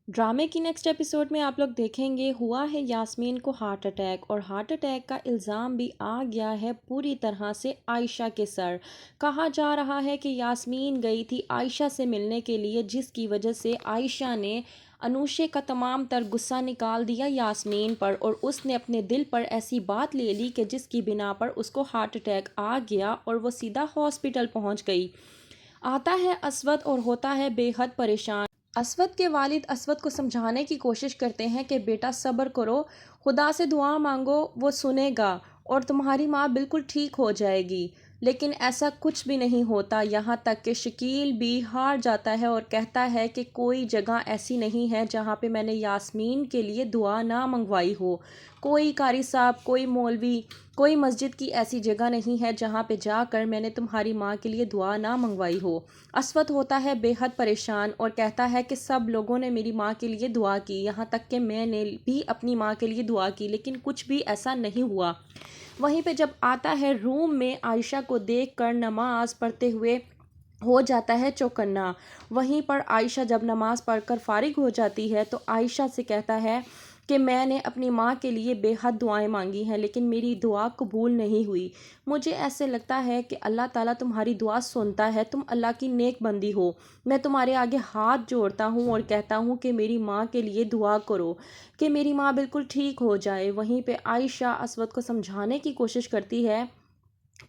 ड्रामे की next episode में आप लोग देखेंगे हुआ है यास्मीन को हार्ट अटैक और हार्ट अटैक का इल्ज़ाम भी आ गया है पूरी तरह से आयशा के सर। कहा जा रहा है कि यास्मीन गई थी आयशा से मिलने के लिए, जिसकी वजह से आयशा ने अनुशे का तमाम तर गुस्सा निकाल दिया यास्मीन पर और उसने अपने दिल पर ऐसी बात ले ली कि जिसकी बिना पर उसको हार्ट अटैक आ गया और वो सीधा हॉस्पिटल पहुंच गई। आता है असवद और होता है बेहद परेशान। असवद के वालिद असवद को समझाने की कोशिश करते हैं कि बेटा सब्र करो, खुदा से दुआ मांगो, वो सुनेगा और तुम्हारी माँ बिल्कुल ठीक हो जाएगी। लेकिन ऐसा कुछ भी नहीं होता, यहाँ तक कि शकील भी हार जाता है और कहता है कि कोई जगह ऐसी नहीं है जहाँ पे मैंने यास्मीन के लिए दुआ ना मंगवाई हो। कोई कारी साहब, कोई मौलवी, कोई मस्जिद की ऐसी जगह नहीं है जहाँ पे जाकर मैंने तुम्हारी माँ के लिए दुआ ना मंगवाई हो। असवद होता है बेहद परेशान और कहता है कि सब लोगों ने मेरी माँ के लिए दुआ की, यहाँ तक कि मैंने भी अपनी माँ के लिए दुआ की, लेकिन कुछ भी ऐसा नहीं हुआ। वहीं पे जब आता है रूम में आयशा को देखकर नमाज पढ़ते हुए हो जाता है चौकन्ना। वहीं पर आयशा जब नमाज पढ़कर फारिग हो जाती है तो आयशा से कहता है कि मैंने अपनी माँ के लिए बेहद दुआएं मांगी हैं लेकिन मेरी दुआ कबूल नहीं हुई। मुझे ऐसे लगता है कि अल्लाह ताला तुम्हारी दुआ सुनता है, तुम अल्लाह की नेक बंदी हो। मैं तुम्हारे आगे हाथ जोड़ता हूँ और कहता हूँ कि मेरी माँ के लिए दुआ करो कि मेरी माँ बिल्कुल ठीक हो जाए। वहीं पे आयशा असवद को समझाने की कोशिश करती है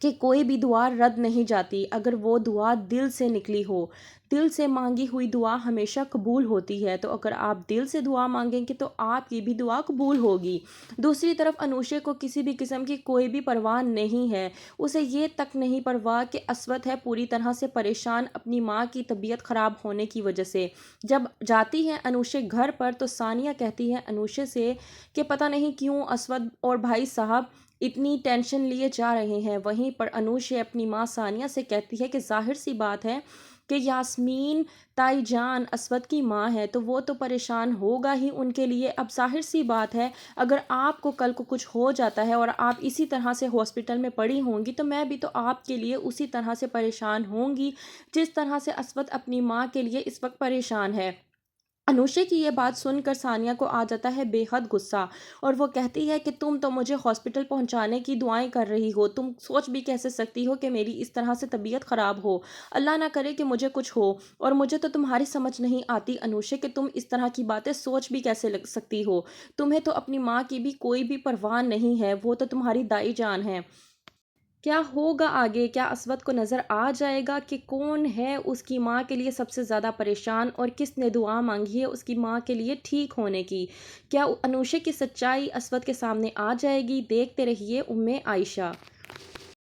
कि कोई भी दुआ रद्द नहीं जाती अगर वो दुआ दिल से निकली हो। दिल से मांगी हुई दुआ हमेशा कबूल होती है, तो अगर आप दिल से दुआ मांगेंगे तो आपकी भी दुआ कबूल होगी। दूसरी तरफ अनुशे को किसी भी किस्म की कोई भी परवाह नहीं है। उसे ये तक नहीं परवाह कि असवद है पूरी तरह से परेशान अपनी माँ की तबीयत ख़राब होने की वजह से। जब जाती है अनुशे घर पर तो सानिया कहती है अनुशे से कि पता नहीं क्यों असवद और भाई साहब इतनी टेंशन लिए जा रहे हैं। वहीं पर अनुशे अपनी माँ सानिया से कहती है कि जाहिर सी बात है कि यास्मीन ताई जान असवद की माँ है तो वो तो परेशान होगा ही उनके लिए। अब जाहिर सी बात है अगर आपको कल को कुछ हो जाता है और आप इसी तरह से हॉस्पिटल में पड़ी होंगी तो मैं भी तो आपके लिए उसी तरह से परेशान होंगी जिस तरह से असवद अपनी माँ के लिए इस वक्त परेशान है। अनुशे की ये बात सुनकर सानिया को आ जाता है बेहद गुस्सा और वो कहती है कि तुम तो मुझे हॉस्पिटल पहुंचाने की दुआएं कर रही हो, तुम सोच भी कैसे सकती हो कि मेरी इस तरह से तबीयत ख़राब हो। अल्लाह ना करे कि मुझे कुछ हो। और मुझे तो तुम्हारी समझ नहीं आती अनुशे कि तुम इस तरह की बातें सोच भी कैसे लग सकती हो। तुम्हें तो अपनी माँ की भी कोई भी परवाह नहीं है, वो तो तुम्हारी दाई जान है। क्या होगा आगे? क्या असवद को नज़र आ जाएगा कि कौन है उसकी माँ के लिए सबसे ज़्यादा परेशान और किसने दुआ मांगी है उसकी माँ के लिए ठीक होने की? क्या अनुशे की सच्चाई असवद के सामने आ जाएगी? देखते रहिए उम्मे आयशा।